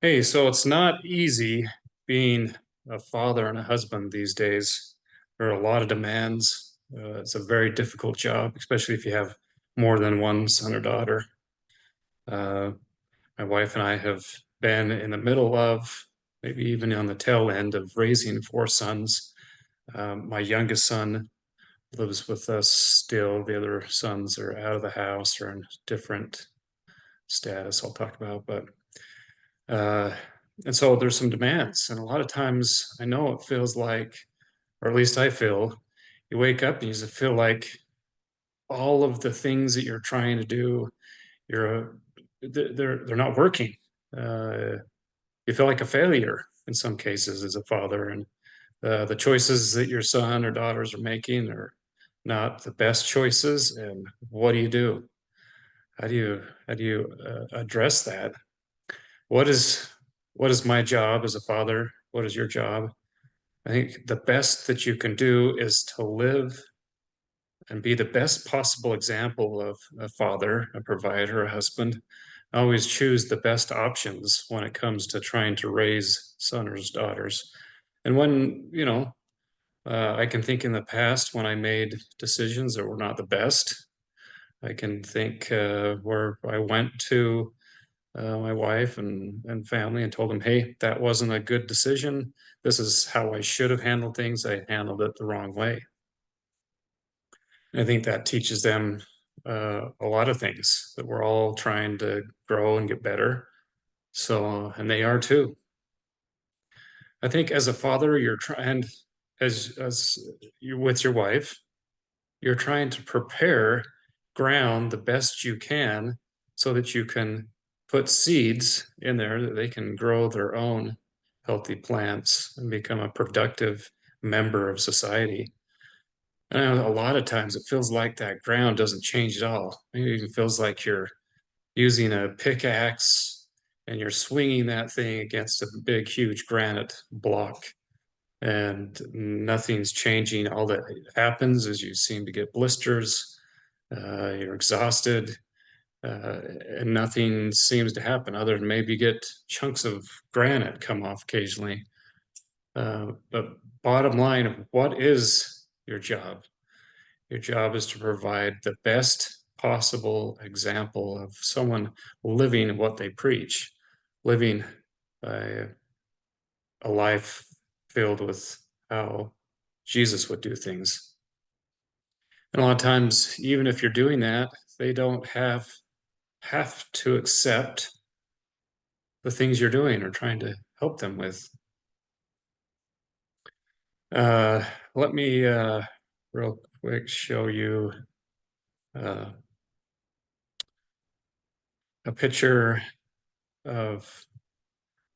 Hey, so it's not easy being a father and a husband these days. There are a lot of demands. It's a very difficult job, especially if you have more than one son or daughter. Uh, my wife and I have been in the middle of, maybe even on the tail end of raising four sons. My youngest son lives with us still. The other sons are out of the house or in different status I'll talk about, but Uh, and so there's some demands. And a lot of times I know it feels like, or at least I feel, you wake up and you just feel like all of the things that you're trying to do, you're they're not working. Uh, you feel like a failure in some cases as a father, and the choices that your son or daughters are making are not the best choices. And what do you do? How do you address that? What is what is my job as a father? What is your job? I think the best that you can do is to live and be the best possible example of a father, a provider, a husband. Always choose the best options when it comes to trying to raise sons or daughters. And I can think in the past when I made decisions that were not the best. I can think where I went to my wife and family and told them, hey, that wasn't a good decision. This is how I should have handled things. I handled it the wrong way. And I think that teaches them a lot of things that we're all trying to grow and get better. So, and they are too. I think as a father, you're trying, as you with your wife, you're trying to prepare ground the best you can so that you can put seeds in there that they can grow their own healthy plants and become a productive member of society. And a lot of times it feels like that ground doesn't change at all. Maybe it even feels like you're using a pickaxe and you're swinging that thing against a big, huge granite block and nothing's changing. All that happens is you seem to get blisters, you're exhausted, and nothing seems to happen other than maybe get chunks of granite come off occasionally. But bottom line, what is your job? Your job is to provide the best possible example of someone living what they preach, living a, a life filled with how Jesus would do things. And a lot of times, even if you're doing that, they don't have to accept the things you're doing or trying to help them with. Uh, Let me real quick show you uh, a picture of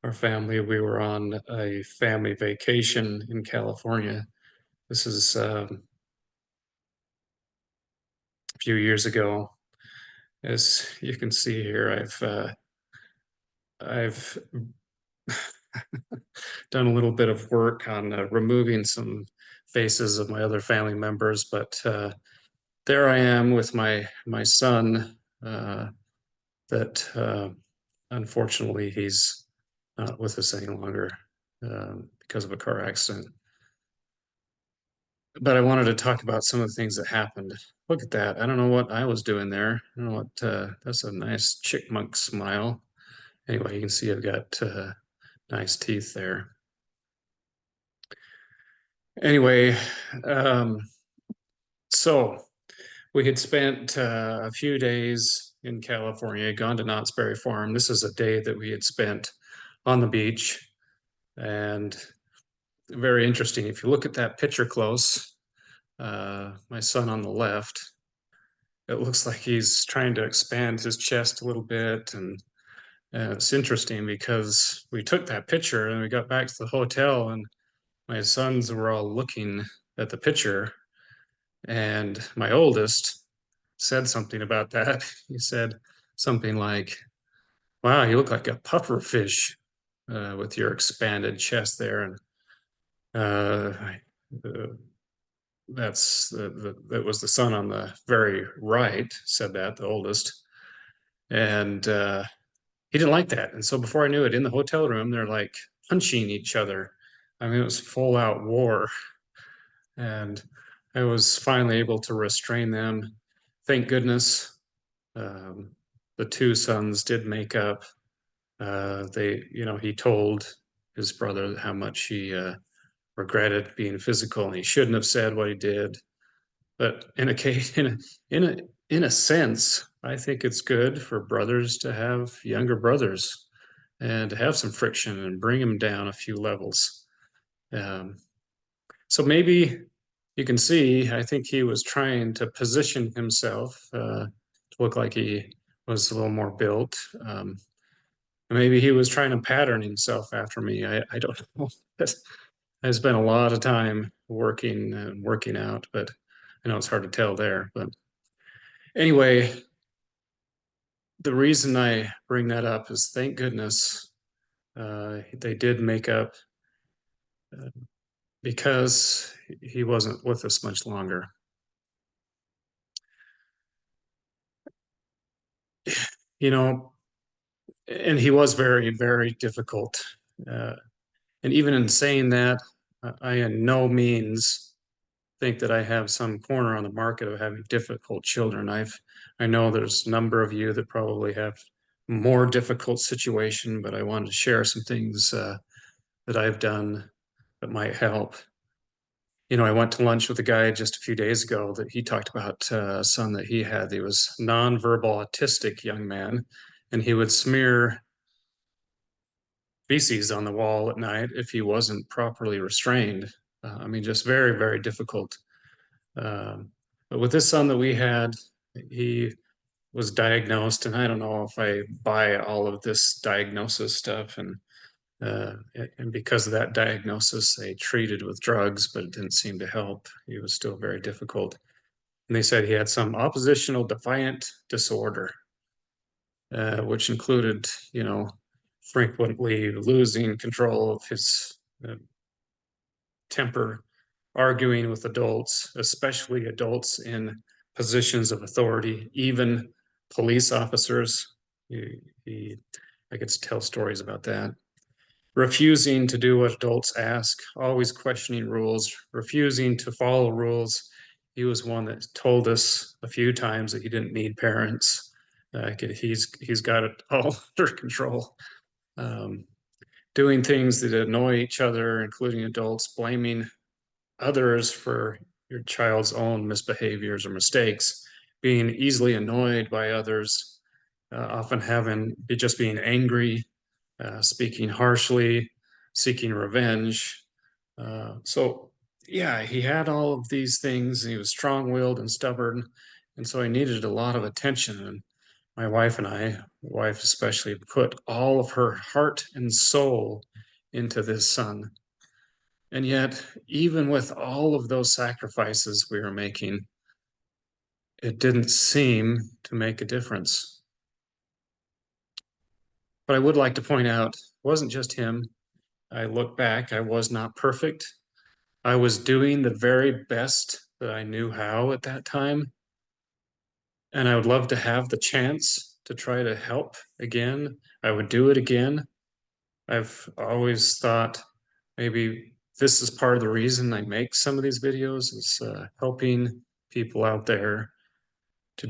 our family. We were on a family vacation in California. This is a few years ago. As you can see here, I've done a little bit of work on removing some faces of my other family members, but there I am with my son. That unfortunately he's not with us any longer because of a car accident. But I wanted to talk about some of the things that happened. Look at that. I don't know what I was doing there. I don't know what, that's a nice chickmunk smile. Anyway, you can see I've got nice teeth there. Anyway, um, so we had spent a few days in California, gone to Knott's Berry Farm. This is a day that we had spent on the beach and very interesting. If you look at that picture close, my son on the left, it looks like he's trying to expand his chest a little bit. And it's interesting because we took that picture and we got back to the hotel and my sons were all looking at the picture. And my oldest said something about that. He said something like, wow, you look like a puffer fish with your expanded chest there. And uh, uh, that was the son on the very right said that, the oldest. And he didn't like that. And so before I knew it, in the hotel room, they're like punching each other. I mean, it was full out war. And I was finally able to restrain them. Thank goodness. Um, the two sons did make up. He told his brother how much he regretted being physical, and he shouldn't have said what he did. But in a case, in a sense, I think it's good for brothers to have younger brothers and to have some friction and bring them down a few levels. Um, so maybe you can see, I think he was trying to position himself to look like he was a little more built. Maybe he was trying to pattern himself after me. I don't know. I spent a lot of time working and working out, but I know it's hard to tell there. But anyway, the reason I bring that up is thank goodness they did make up uh, because he wasn't with us much longer. You know, and he was very, very difficult. Uh, and even in saying that, I in no means think that I have some corner on the market of having difficult children. I know there's a number of you that probably have more difficult situation, but I wanted to share some things that I've done that might help. I went to lunch with a guy just a few days ago that he talked about a son that he had. He was nonverbal autistic young man, and he would smear feces on the wall at night if he wasn't properly restrained. I mean, just very, very difficult. But with this son that we had, he was diagnosed, and I don't know if I buy all of this diagnosis stuff. Uh, and because of that diagnosis, they treated with drugs, but it didn't seem to help. He was still very difficult. And they said he had some oppositional defiant disorder, which included, frequently losing control of his uh, temper, arguing with adults, especially adults in positions of authority, even police officers. He I could tell stories about that. Refusing to do what adults ask, always questioning rules, refusing to follow rules. He was one that told us a few times that he didn't need parents. He's got it all under control. Um, Doing things that annoy each other, including adults, blaming others for your child's own misbehaviors or mistakes, being easily annoyed by others, often just being angry, speaking harshly, seeking revenge. So, yeah, he had all of these things. And he was strong-willed and stubborn, and so he needed a lot of attention. And my wife and I, wife especially, put all of her heart and soul into this son. And yet, even with all of those sacrifices we were making, it didn't seem to make a difference. But I would like to point out, it wasn't just him. I look back, I was not perfect. I was doing the very best that I knew how at that time. And I would love to have the chance to try to help again. I would do it again. I've always thought maybe this is part of the reason I make some of these videos is helping people out there to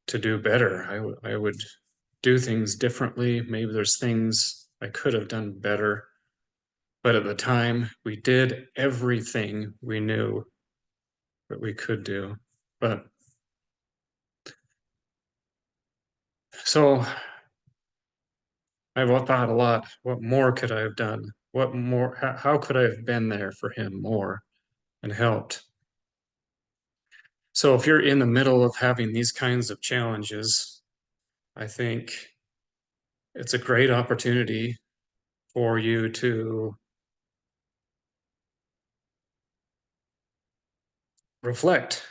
do better. I would do things differently. Maybe there's things I could have done better, but at the time we did everything we knew that we could do. But so I've thought a lot, what more could I have done? What more, how could I have been there for him more and helped? So if you're in the middle of having these kinds of challenges, I think it's a great opportunity for you to reflect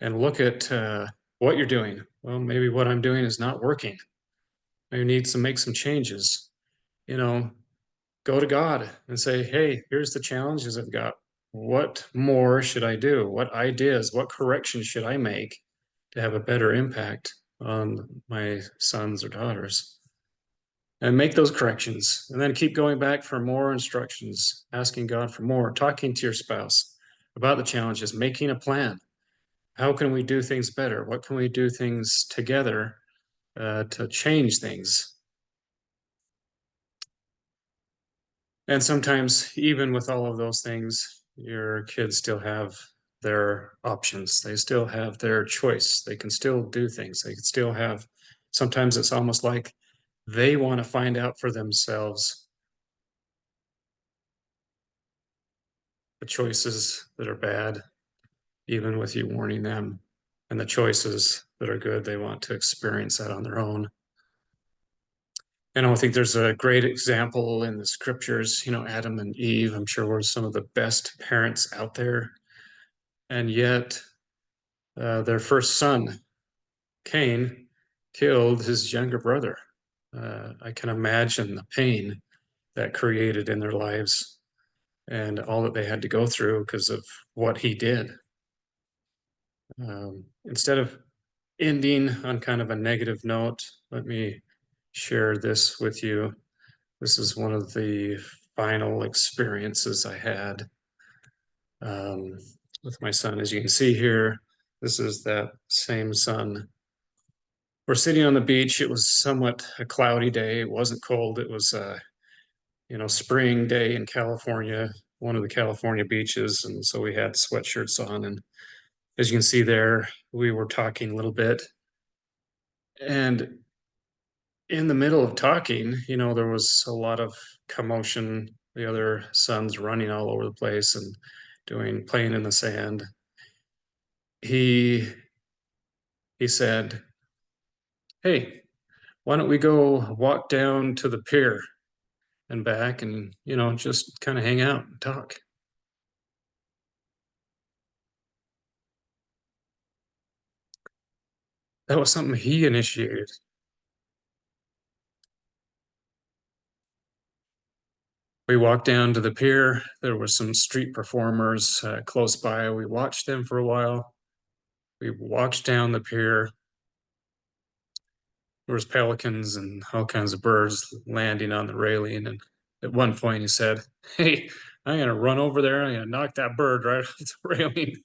and look at what you're doing. Well, maybe what I'm doing is not working. I need to make some changes. You know, go to God and say, hey, here's the challenges I've got. What more should I do? What ideas, what corrections should I make to have a better impact on my sons or daughters? and make those corrections, and then keep going back for more instructions, asking God for more, talking to your spouse about the challenges, making a plan. How can we do things better? What can we do things together to change things? And sometimes, even with all of those things, your kids still have their options. They still have their choice. They can still do things. They can still have, sometimes it's almost like they want to find out for themselves the choices that are bad, even with you warning them, and the choices that are good. They want to experience that on their own. And I think there's a great example in the scriptures, Adam and Eve, I'm sure were some of the best parents out there. And yet, their first son, Cain, killed his younger brother. I can imagine the pain that created in their lives and all that they had to go through because of what he did. Instead of ending on kind of a negative note, let me share this with you. This is one of the final experiences I had with my son. As you can see here, this is that same son. We're sitting on the beach. It was somewhat a cloudy day. It wasn't cold. It was spring day in California, one of the California beaches. And so we had sweatshirts on. And as you can see there, we were talking a little bit. And in the middle of talking, there was a lot of commotion. The other sons running all over the place and playing in the sand. He said, "Hey, why don't we go walk down to the pier and back and, just kind of hang out and talk?" That was something he initiated. We walked down to the pier. There were some street performers close by. We watched them for a while. We walked down the pier. There was pelicans and all kinds of birds landing on the railing. And at one point he said, "Hey, I'm going to run over there. I'm going to knock that bird right off the railing."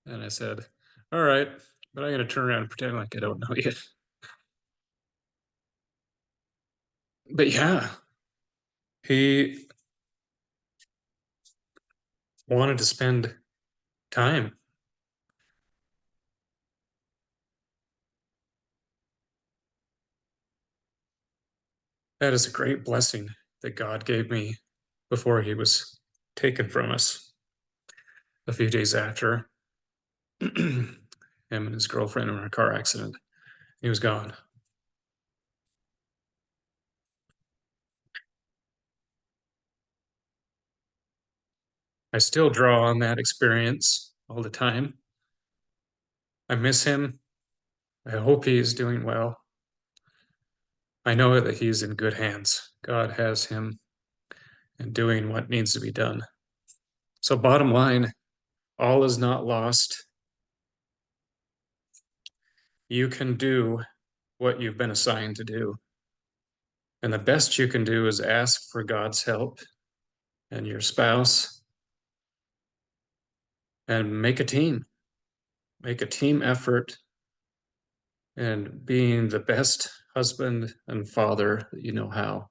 And I said, "All right, but I'm going to turn around and pretend like I don't know you." But yeah, he wanted to spend time. That is a great blessing that God gave me before he was taken from us a few days after. Him and his girlfriend were in a car accident. He was gone. I still draw on that experience all the time. I miss him. I hope he is doing well. I know that he's in good hands. God has him and doing what needs to be done. So, bottom line, all is not lost. You can do what you've been assigned to do. And the best you can do is ask for God's help and your spouse and make a team effort and being the best husband and father that you know how.